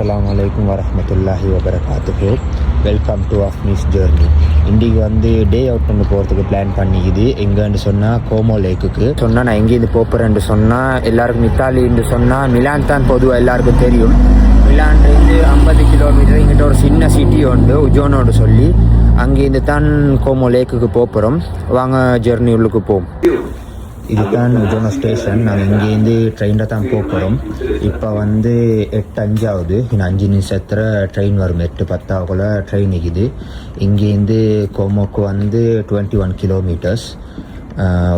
அஸ்ஸலாமு அலைக்கும் வரஹ்மத்துல்லாஹி வபரகாத்துஹு. Welcome to Afnee's journey. இன்றைக்கி வந்து டே அவுட் ஒன்று போகிறதுக்கு பிளான் பண்ணிக்குது. எங்கேன்னு சொன்னால் கோமோ லேக்குக்கு சொன்னால் நான் எங்கேருந்து போகிறேன்னு சொன்னால் எல்லாருக்கும் இத்தாலின்னு சொன்னால் மிலான் தான் பொதுவாக எல்லாருக்கும் தெரியும். மிலான்லேருந்து 50 கிலோமீட்டர் இங்கிட்ட ஒரு சின்ன சிட்டி உண்டு உஜோனோடு சொல்லி, அங்கேருந்து தான் கோமோ லேக்குக்கு போகிறோம். வாங்க ஜெர்னி உள்ளுக்கு போவோம். இதுதான் உஜோனோ ஸ்டேஷன். நாங்கள் இங்கேருந்து ட்ரெயினில் தான் போகிறோம். இப்போ வந்து 8:05 ஆகுது. இன்னும் 5 நிமிஷத்தில் ட்ரெயின் வரும். 8:10 ட்ரெயின் இருக்குது. இங்கேருந்து கோமோக்கு வந்து 21 கிலோமீட்டர்ஸ்,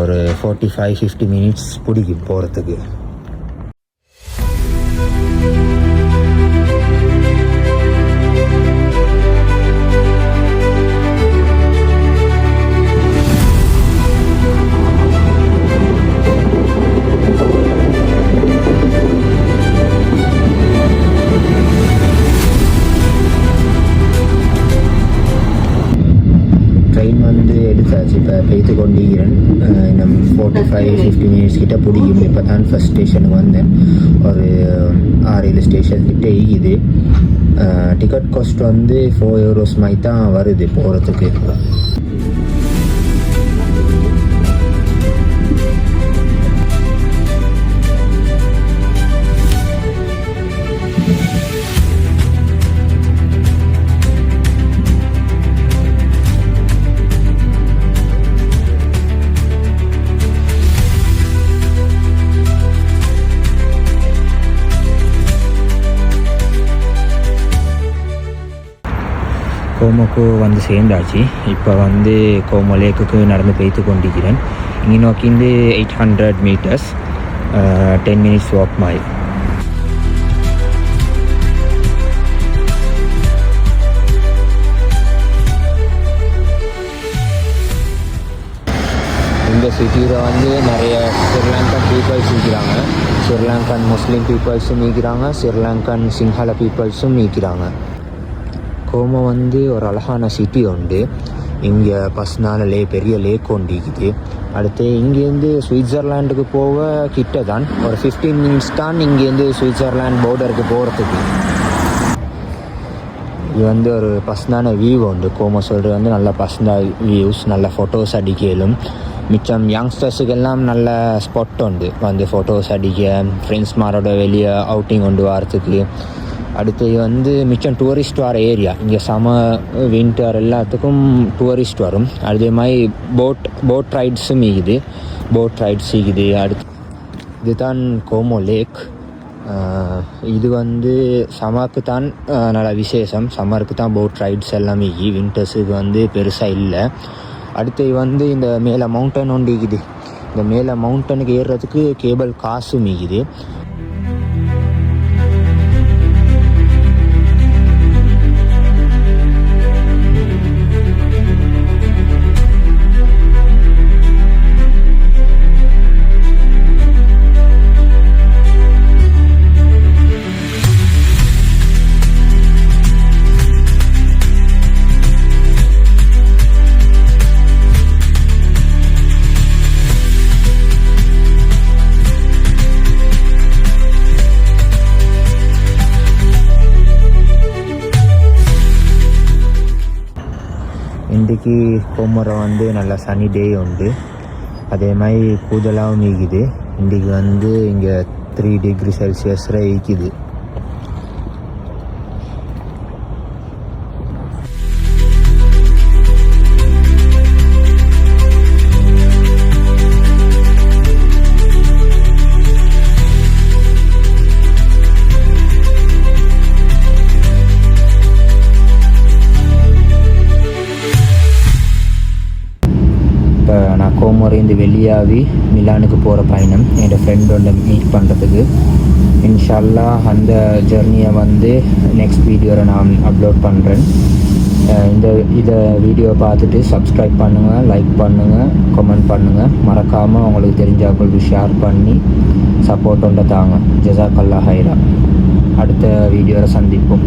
ஒரு 45-50 மினிட்ஸ் பிடிக்கும் போகிறதுக்கு. ட்ரெயின் வந்து எடுத்தாச்சு. இப்போ பெய்து கொண்டிருக்கிறேன். இன்னும் 45-50 மினிட்ஸ் கிட்ட பிடிக்கும். இப்போ தான் ஃபஸ்ட் ஸ்டேஷனுக்கு வந்தேன். ஒரு 6-7 ஸ்டேஷன் கிட்டே இருக்குது. டிக்கெட் காஸ்ட் வந்து 4 யூரோஸ் மாதிரி தான் வருது போகிறதுக்கு. கோமோக்கு வந்து சேர்ந்தாச்சு. இப்போ வந்து கோமோ லேக்குக்கு நடந்து போய்த்து கொண்டிருக்கிறேன். இங்கே நோக்கி 800 மீட்டர்ஸ், 10 மினிட்ஸ் வாக் மாதிரி. இந்த சிட்டியில் வந்து நிறைய ஸ்ரீலங்கன் பீப்புள்ஸ் இருக்கிறாங்க. ஸ்ரீலங்கன் முஸ்லீம் பீப்புள்ஸும் இருக்கிறாங்க, ஸ்ரீலங்கன் சிங்கள பீப்புள்ஸும் இருக்கிறாங்க. கோமோ வந்து ஒரு அழகான சிட்டி உண்டு. இங்கே பஸ்னால பெரிய லேக் ஒன்று இருக்குது. அடுத்து இங்கேருந்து சுவிட்சர்லாண்டுக்கு போக கிட்ட தான், ஒரு 15 மினிட்ஸ் தான் இங்கேருந்து சுவிட்சர்லாண்ட் பார்டருக்கு போகிறதுக்கு. இது வந்து ஒரு பர்சனான வியூ உண்டு. கோமோ சொல்கிறது வந்து நல்ல பர்சனல் வியூஸ், நல்ல ஃபோட்டோஸ் அடிக்கலும். மிச்சம் யங்ஸ்டர்ஸுக்கெல்லாம் நல்ல ஸ்பாட் உண்டு வந்து ஃபோட்டோஸ் அடிக்க, ஃப்ரெண்ட்ஸ் மாரோட வெளியே அவுட்டிங் கொண்டு வரத்துக்கு. அடுத்து வந்து மிச்சம் டூரிஸ்ட் வர ஏரியா. இங்கே வின்டர் எல்லாத்துக்கும் டூரிஸ்ட் வரும். அதே மாதிரி போட் ரைட்ஸும் இருக்குது. அடுத்து இதுதான் கோமோ லேக். இது வந்து சம்மருக்கு தான் நல்ல விசேஷம். சம்மருக்கு தான் போட் ரைட்ஸ் எல்லாமே. வின்டர்ஸுக்கு வந்து பெருசாக இல்லை. அடுத்து வந்து இந்த மேலே மவுண்டன் ஒன்று இருக்குது. இந்த மேலே மவுண்டனுக்கு ஏறுறதுக்கு கேபிள் காசும் இருக்குது. இன்றைக்கி கோமோரை வந்து நல்ல சனி டே உண்டு. அதே மாதிரி கூதலாகவும் இருக்குது. இன்றைக்கி வந்து இங்கே 3 டிகிரி செல்சியஸில் இருக்குது. இப்போ நான் கோமோரைந்து வெளியாகி மிலானுக்கு போகிற பயணம் என்னோடய ஃப்ரெண்டோட மீட் பண்ணுறதுக்கு. இன்ஷா அல்லாஹ் அந்த ஜெர்னியை வந்து நெக்ஸ்ட் வீடியோவில் நான் அப்லோட் பண்ணுறேன். இதை வீடியோவை பார்த்துட்டு சப்ஸ்கிரைப் பண்ணுங்கள், லைக் பண்ணுங்கள், கமெண்ட் பண்ணுங்கள். மறக்காமல் உங்களுக்கு தெரிஞ்சவங்களுக்கு ஷேர் பண்ணி சப்போர்ட் ஒன்று தாங்க. ஜஸாக்கல்லாஹ் ஹைரா. அடுத்த வீடியோவில் சந்திப்போம்.